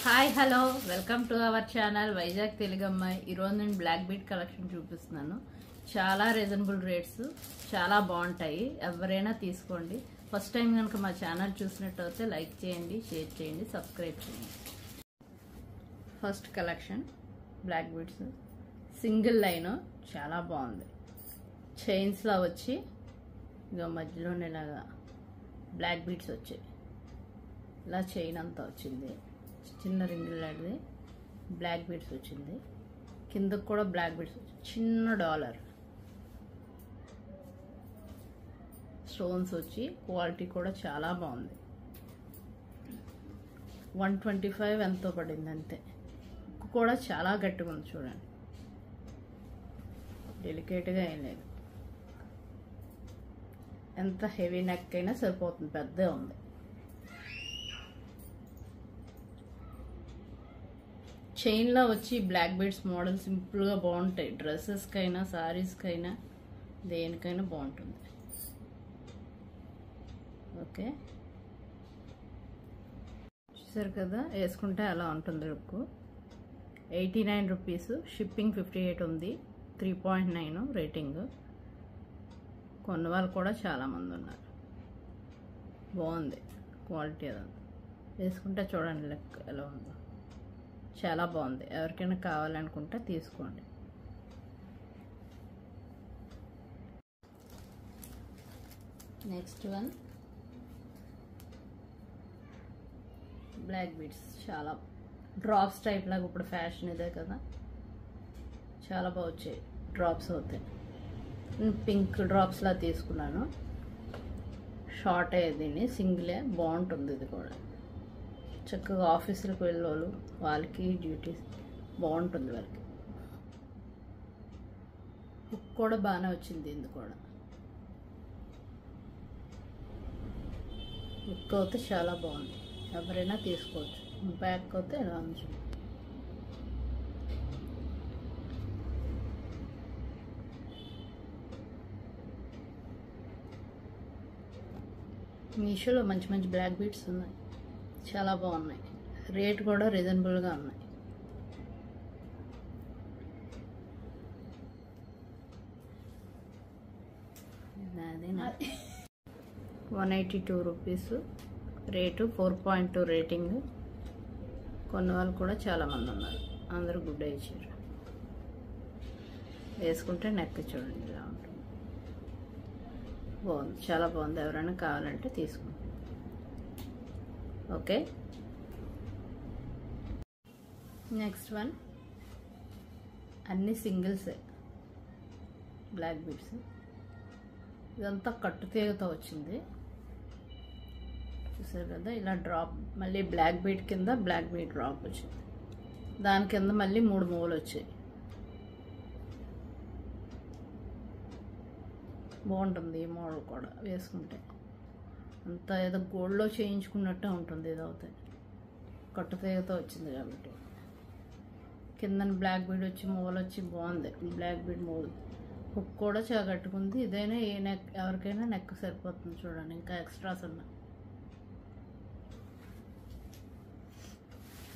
Hi hello welcome to our channel Vizag Telugu అమ్మాయి. ఈరోజు నేను బ్లాక్ బీట్ కలెక్షన్ చూపిస్తున్నాను. చాలా రీజనబుల్ రేట్స్, చాలా బాగుంటాయి. ఎవరైనా తీసుకోండి. ఫస్ట్ టైం కనుక మా ఛానల్ చూసినట్టయితే లైక్ చేయండి, షేర్ చేయండి, సబ్స్క్రైబ్ చేయండి. First collection black beats single line, చాలా బాగుంది. చైన్స్లా వచ్చి ఇక మధ్యలోనే ఇలాగా బ్లాక్ బీట్స్ వచ్చాయి. ఇలా చైన్ అంతా వచ్చింది. చిన్న రింగ్ లాంటిది బ్లాక్ బీడ్స్ వచ్చింది. కిందకు కూడా బ్లాక్ బీడ్స్ వచ్చింది. చిన్న డాలర్ స్టోన్స్ వచ్చి క్వాలిటీ కూడా చాలా బాగుంది. 125 ఎంతో పడింది అంతే. కూడా చాలా గట్టిగా ఉంది చూడండి, డెలికేట్గా ఏం లేదు. ఎంత హెవీ నెక్ అయినా సరిపోతుంది, పెద్దగా ఉంది. చైన్లో వచ్చి బ్లాక్ బీడ్స్ మోడల్ సింపుల్గా బాగుంటాయి. డ్రెస్సెస్కైనా శారీస్కైనా దేనికైనా బాగుంటుంది. ఓకే, చూసారు కదా, వేసుకుంటే అలా ఉంటుంది లుక్. 89 రూపీస్, షిప్పింగ్ 58 ఉంది. 3.9 రేటింగ్. కొన్న వాళ్ళు కూడా చాలామంది ఉన్నారు. బాగుంది క్వాలిటీ. అదంతా వేసుకుంటే చూడండి లెక్క ఎలా ఉందో, చాలా బాగుంది. ఎవరికైనా కావాలనుకుంటే తీసుకోండి. నెక్స్ట్ వన్ బ్లాక్ బీడ్స్, చాలా డ్రాప్స్ టైప్ లాగా ఇప్పుడు ఫ్యాషన్ ఇదే కదా, చాలా బాగా వచ్చాయి. డ్రాప్స్ అవుతాయి. పింక్ డ్రాప్స్ లా తీసుకున్నాను. షార్ట్ అయ్యేది, సింగిలే బాగుంటుంది. ఇది కూడా చక్కగా ఆఫీసులకు వెళ్ళేవాళ్ళు వాళ్ళకి డ్యూటీస్ బాగుంటుంది. వాళ్ళకి హుక్ కూడా బాగానే వచ్చింది. ఇందు కూడా హుక్ అయితే చాలా బాగుంది. ఎవరైనా తీసుకోవచ్చు. బ్యాక్ అయితే ఎలా ఉంది. మీషోలో మంచి మంచి బ్లాక్ బీడ్స్ ఉన్నాయి, చాలా బాగున్నాయి. రేట్ కూడా రీజనబుల్గా ఉన్నాయి. అదే 182 రూపీస్ రేటు, 4.2 రేటింగ్. కొన్న వాళ్ళు కూడా చాలామంది ఉన్నారు. అందరూ గుడ్ ఇచ్చారు. వేసుకుంటే నెక్ చూడండి ఇలా ఉంటుంది. బాగుంది, చాలా బాగుంది. ఎవరైనా కావాలంటే తీసుకోండి. ఓకే, నెక్స్ట్ వన్ అన్ని సింగిల్సే బ్లాక్ బీడ్స్. ఇదంతా కట్టు తీగతో వచ్చింది, చూసారు కదా. ఇలా డ్రాప్, మళ్ళీ బ్లాక్ బీడ్ కింద బ్లాక్ బీడ్ డ్రాప్ వచ్చింది. దాని కింద మళ్ళీ 3 మూవలు వచ్చాయి. బాగుంటుంది ఈ మోడల్ కూడా వేసుకుంటే. అంతా ఏదో గోల్డ్లో చేయించుకున్నట్టే ఉంటుంది. ఇది అవుతాయి కట్టు తీగతో వచ్చింది కాబట్టి. కింద బ్లాక్ బీడ్ వచ్చి మూవలు వచ్చి బాగుంది. బ్లాక్ బీడ్ మూవలు హుక్ కూడా చాలా కట్టుకుంది. ఇదైనా ఏ నెక్, ఎవరికైనా నెక్ సరిపోతుంది. చూడండి, ఇంకా ఎక్స్ట్రాస్ ఉన్నాయి.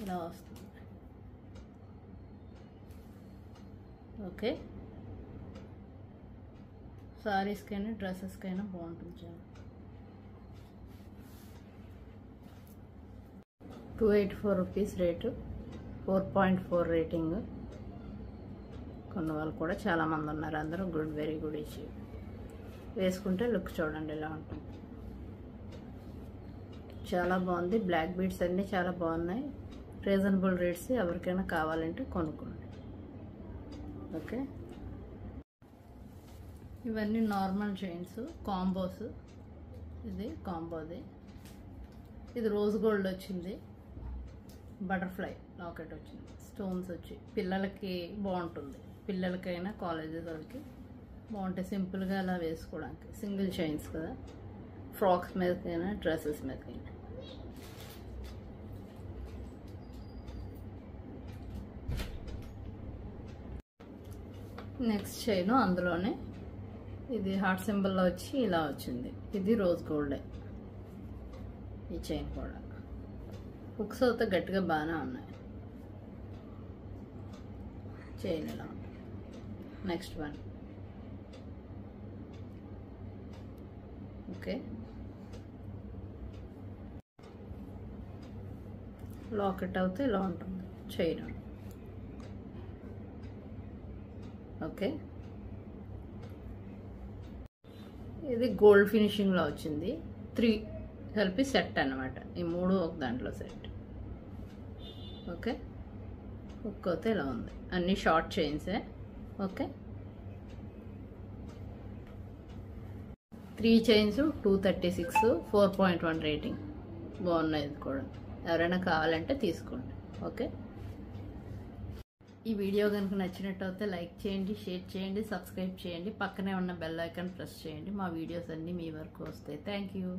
ఇలా వస్తుంది. ఓకే, సారీస్కైనా డ్రెస్సెస్కైనా బాగుంటుంది. చాలా 284 రూపీస్ రేటు, 4.4 రేటింగ్. కొన్న వాళ్ళు కూడా చాలామంది ఉన్నారు. అందరూ గుడ్, వెరీ గుడ్ ఇచ్చి. వేసుకుంటే లుక్ చూడండి ఎలా ఉంటుంది. చాలా బాగుంది. బ్లాక్ బీడ్స్ అన్నీ చాలా బాగున్నాయి. Reasonable rates. ఎవరికైనా కావాలంటే కొనుక్కోండి. ఓకే, ఇవన్నీ నార్మల్ చైన్స్, కాంబోస్. ఇది కాంబోది. ఇది రోజ్ గోల్డ్ వచ్చింది. బటర్ఫ్లై లాకెట్ వచ్చింది. స్టోన్స్ వచ్చి పిల్లలకి బాగుంటుంది. పిల్లలకైనా కాలేజీ వాళ్ళకి బాగుంటాయి. సింపుల్గా అలా వేసుకోవడానికి. సింగిల్ చైన్స్ కదా, ఫ్రాక్స్ మీదకైనా డ్రెస్సెస్ మీదకైనా. నెక్స్ట్ చైన్ అందులోనే ఇది హార్ట్ సింబల్లో వచ్చి ఇలా వచ్చింది. ఇది రోజ్ గోల్డే. ఈ చైన్ కూడా హుక్స్ అయితే గట్టిగా బాగానే ఉన్నాయి. చైన్ ఇలా ఉంది. Next one. ఓకే, లాకెట్ అవుతే ఇలా ఉంటుంది చైన్. ఓకే, ఇది గోల్డ్ ఫినిషింగ్లో వచ్చింది. 3 కలిపి సెట్ అన్నమాట. ఈ 3 ఒక దాంట్లో సెట్. ఓకే, హుక్ అయితే ఇలా ఉంది. అన్ని షార్ట్ చైన్సే. Okay, 3 chains 236, 4.1 rating. బాగున్నాయి ఇది కూడా. ఎవరైనా కావాలంటే తీసుకోండి. ఓకే, ఈ వీడియో కనుక నచ్చినట్టయితే లైక్ చేయండి, షేర్ చేయండి, సబ్స్క్రైబ్ చేయండి. పక్కనే ఉన్న బెల్ ఐకాన్ ప్రెస్ చేయండి. మా వీడియోస్ అన్నీ మీ వరకు వస్తాయి. Thank you.